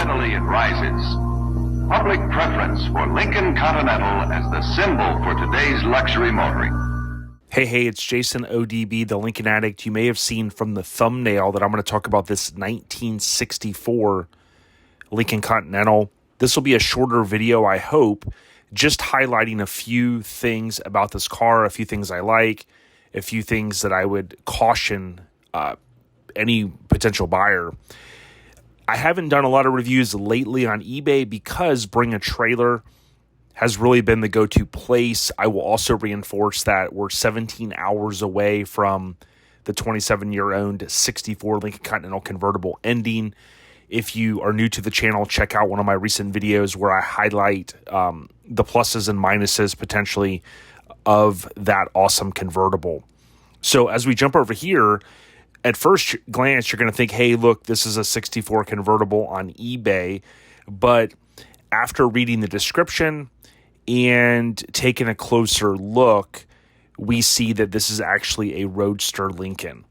steadily it rises. Public preference for Lincoln Continental as the symbol for today's luxury motoring. Hey, it's Jason ODB, the Lincoln Addict. You may have seen from the thumbnail that I'm going to talk about this 1964 Lincoln Continental. This will be a shorter video, I hope, just highlighting a few things about this car, a few things I like, a few things that I would caution any potential buyer. I haven't done a lot of reviews lately on eBay because Bring a Trailer has really been the go-to place. I will also reinforce that we're 17 hours away from the 27-year-owned 64 Lincoln Continental Convertible ending. If you are new to the channel, check out one of my recent videos where I highlight the pluses and minuses potentially of that awesome convertible. So as we jump over here, at first glance, you're going to think, hey, look, this is a 64 convertible on eBay. But after reading the description and taking a closer look, we see that this is actually a Roadster Lincoln.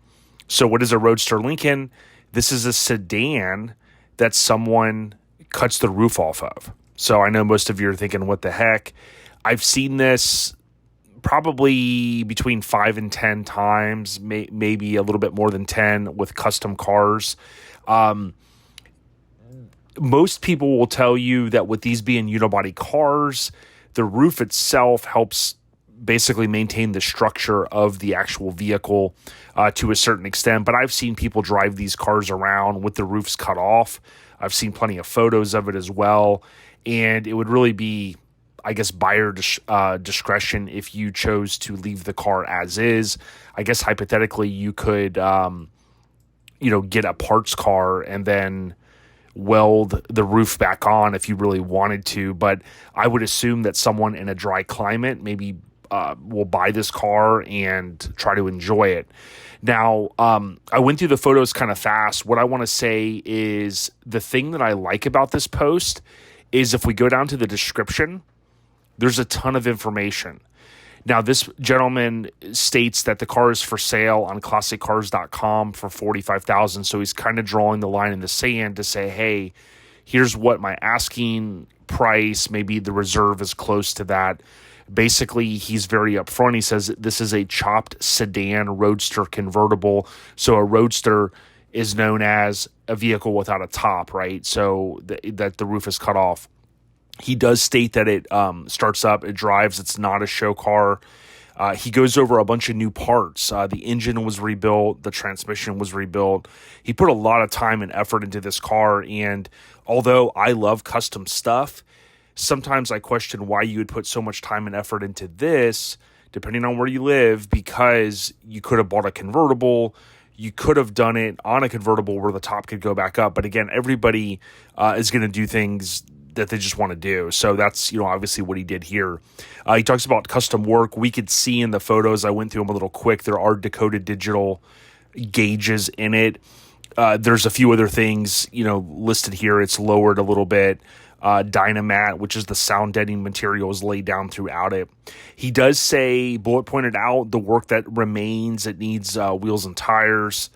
So what is a Roadster Lincoln? This is a sedan that someone cuts the roof off of. So I know most of you are thinking, what the heck? I've seen this probably between 5 and 10 times, maybe a little bit more than 10 with custom cars. Most people will tell you that with these being unibody cars, the roof itself helps basically maintain the structure of the actual vehicle to a certain extent. But I've seen people drive these cars around with the roofs cut off. I've seen plenty of photos of it as well. And it would really be, I guess, buyer discretion if you chose to leave the car as is. I guess hypothetically you could, get a parts car and then weld the roof back on if you really wanted to. But I would assume that someone in a dry climate maybe will buy this car and try to enjoy it. Now, I went through the photos kind of fast. What I want to say is the thing that I like about this post is if we go down to the description, there's a ton of information. Now, this gentleman states that the car is for sale on ClassicCars.com for $45,000. So he's kind of drawing the line in the sand to say, hey, here's what my asking price, maybe the reserve is close to that. Basically, he's very upfront. He says this is a chopped sedan Roadster convertible. So a Roadster is known as a vehicle without a top, right? So that the roof is cut off. He does state that it starts up, it drives, it's not a show car. He goes over a bunch of new parts. The engine was rebuilt, the transmission was rebuilt. He put a lot of time and effort into this car, and although I love custom stuff, sometimes I question why you would put so much time and effort into this, depending on where you live, because you could have bought a convertible. You could have done it on a convertible where the top could go back up. But again, everybody is going to do things that they just want to do. So that's, obviously what he did here. He talks about custom work. We could see in the photos, I went through them a little quick, there are decoded digital gauges in it. There's a few other things, listed here. It's lowered a little bit. Dynamat, which is the sound deadening material, is laid down throughout it. He does say, bullet pointed out, the work that remains. It needs wheels and tires,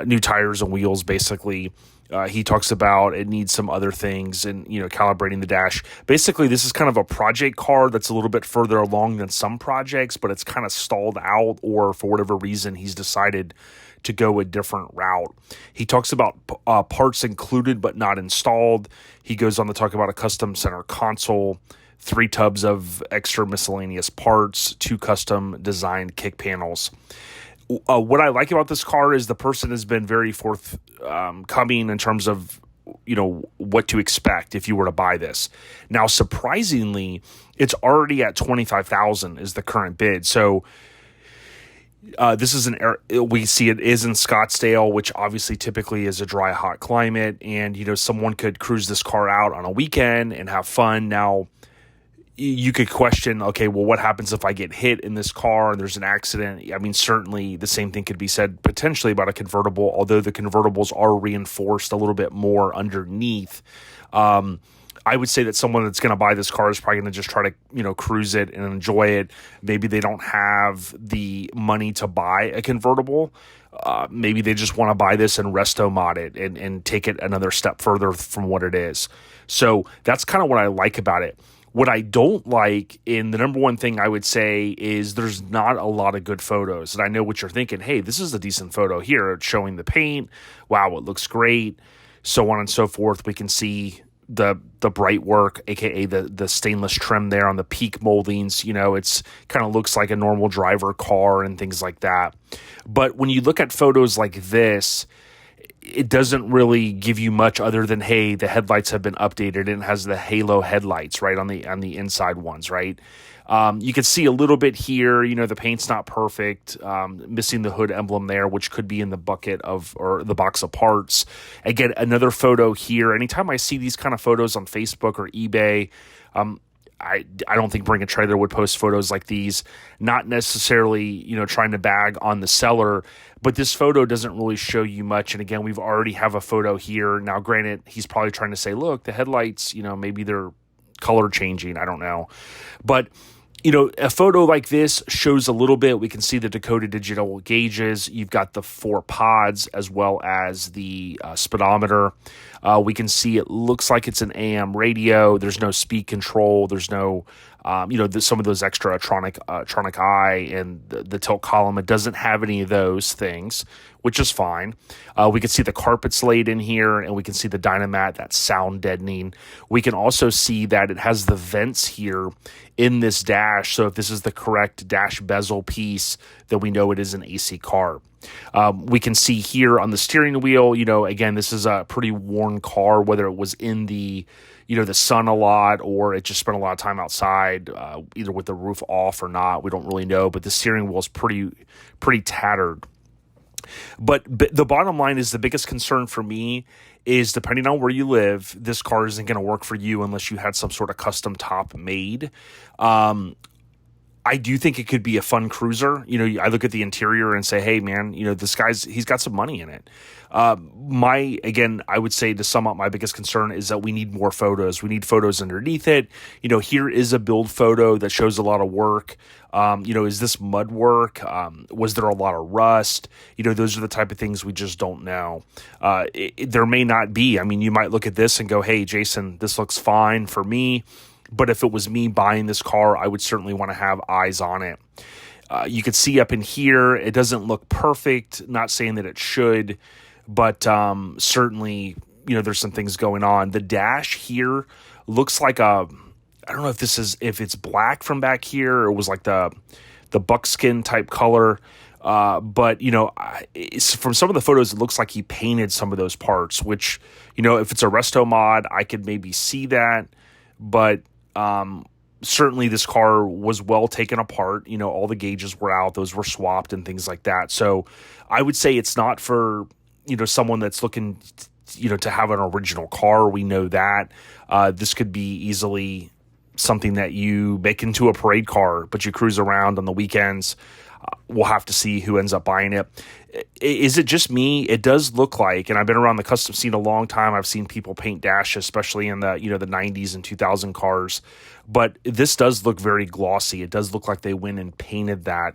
new tires and wheels, basically. He talks about it needs some other things and, calibrating the dash. Basically, this is kind of a project car that's a little bit further along than some projects, but it's kind of stalled out, or for whatever reason, he's decided to go a different route. He talks about parts included but not installed. He goes on to talk about a custom center console, 3 tubs of extra miscellaneous parts, 2 custom designed kick panels. What I like about this car is the person has been very forthcoming in terms of, what to expect if you were to buy this. Now, surprisingly, it's already at $25,000 is the current bid. So this is we see it is in Scottsdale, which obviously typically is a dry, hot climate. And, someone could cruise this car out on a weekend and have fun. Now, you could question, okay, well, what happens if I get hit in this car and there's an accident? I mean, certainly the same thing could be said potentially about a convertible, although the convertibles are reinforced a little bit more underneath. I would say that someone that's going to buy this car is probably going to just try to, cruise it and enjoy it. Maybe they don't have the money to buy a convertible. maybe they just want to buy this and resto mod it and take it another step further from what it is. So that's kind of what I like about it. What I don't like, and the number one thing I would say, is there's not a lot of good photos. And I know what you're thinking. Hey, this is a decent photo here. It's showing the paint. Wow, it looks great. So on and so forth. We can see the bright work, aka the stainless trim there on the peak moldings. It's kind of looks like a normal driver car and things like that. But when you look at photos like this, it doesn't really give you much other than, hey, the headlights have been updated and it has the halo headlights right on the inside ones, right? You can see a little bit here, the paint's not perfect, missing the hood emblem there, which could be in the bucket or the box of parts. Again, another photo here. Anytime I see these kind of photos on Facebook or eBay, I don't think Bring a Trailer would post photos like these, not necessarily, trying to bag on the seller, but this photo doesn't really show you much. And again, we've already have a photo here. Now, granted, he's probably trying to say, look, the headlights, maybe they're color changing. I don't know. But, a photo like this shows a little bit. We can see the Dakota digital gauges. You've got the 4 pods as well as the speedometer. We can see it looks like it's an AM radio. There's no speed control. There's no, some of those extra electronic eye and the tilt column. It doesn't have any of those things, which is fine. We can see the carpets laid in here, and we can see the Dynamat, that sound deadening. We can also see that it has the vents here in this dash. So if this is the correct dash bezel piece, then we know it is an AC car. We can see here on the steering wheel, again, this is a pretty worn car, whether it was in the sun a lot or it just spent a lot of time outside, either with the roof off or not. We don't really know, but the steering wheel is pretty tattered. But the bottom line is, the biggest concern for me is, depending on where you live, this car isn't going to work for you unless you had some sort of custom top made. I do think it could be a fun cruiser. I look at the interior and say, hey, man, he's got some money in it. I would say, to sum up, my biggest concern is that we need more photos. We need photos underneath it. Here is a build photo that shows a lot of work. Is this mud work? Was there a lot of rust? Those are the type of things we just don't know. There may not be. You might look at this and go, hey, Jason, this looks fine for me. But if it was me buying this car, I would certainly want to have eyes on it. You can see up in here, it doesn't look perfect. Not saying that it should, but certainly, there's some things going on. The dash here looks like I don't know if it's black from back here or it was like the buckskin type color. But from some of the photos, it looks like he painted some of those parts, which, if it's a resto mod, I could maybe see that. But certainly this car was well taken apart. All the gauges were out, those were swapped and things like that. So I would say it's not for, someone that's looking, to have an original car. We know that. This could be easily something that you make into a parade car, but you cruise around on the weekends. We'll have to see who ends up buying it. Is it just me? It does look like, and I've been around the custom scene a long time. I've seen people paint dashes, especially in the, the 90s and 2000 cars. But this does look very glossy. It does look like they went and painted that.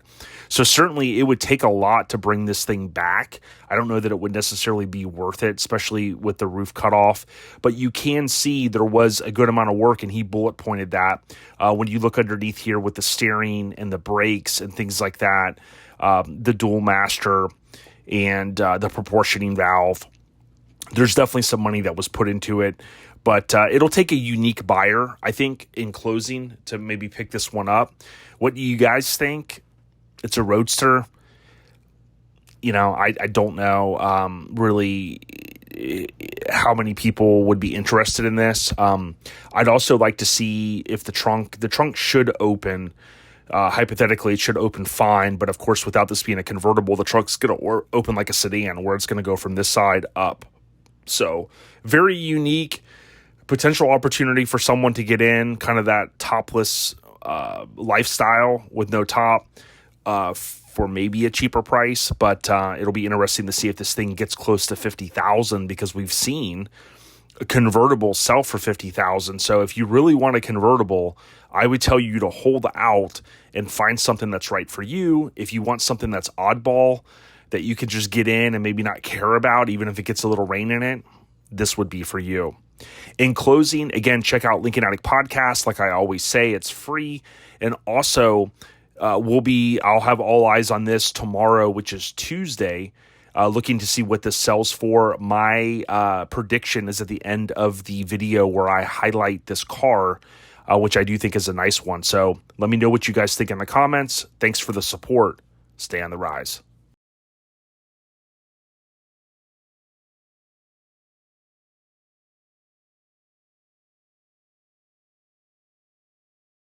So certainly it would take a lot to bring this thing back. I don't know that it would necessarily be worth it, especially with the roof cut off. But you can see there was a good amount of work, and he bullet pointed that. When you look underneath here with the steering and the brakes and things like that, the dual master and the proportioning valve, there's definitely some money that was put into it. But it'll take a unique buyer, I think, in closing to maybe pick this one up. What do you guys think? It's a Roadster. I don't know really how many people would be interested in this. I'd also like to see if the trunk should open. Hypothetically, it should open fine, but of course, without this being a convertible, the trunk's going to open like a sedan, where it's going to go from this side up. So, very unique potential opportunity for someone to get in, kind of that topless lifestyle with no top for maybe a cheaper price. But it'll be interesting to see if this thing gets close to $50,000, because we've seen a convertible sell for $50,000. So if you really want a convertible, I would tell you to hold out and find something that's right for you. If you want something that's oddball, that you could just get in and maybe not care about, even if it gets a little rain in it, this would be for you. In closing, again, check out Lincoln Addict Podcast. Like I always say, it's free. And also, I'll have all eyes on this tomorrow, which is Tuesday, looking to see what this sells for. My prediction is at the end of the video where I highlight this car, which I do think is a nice one. So let me know what you guys think in the comments. Thanks for the support. Stay on the rise.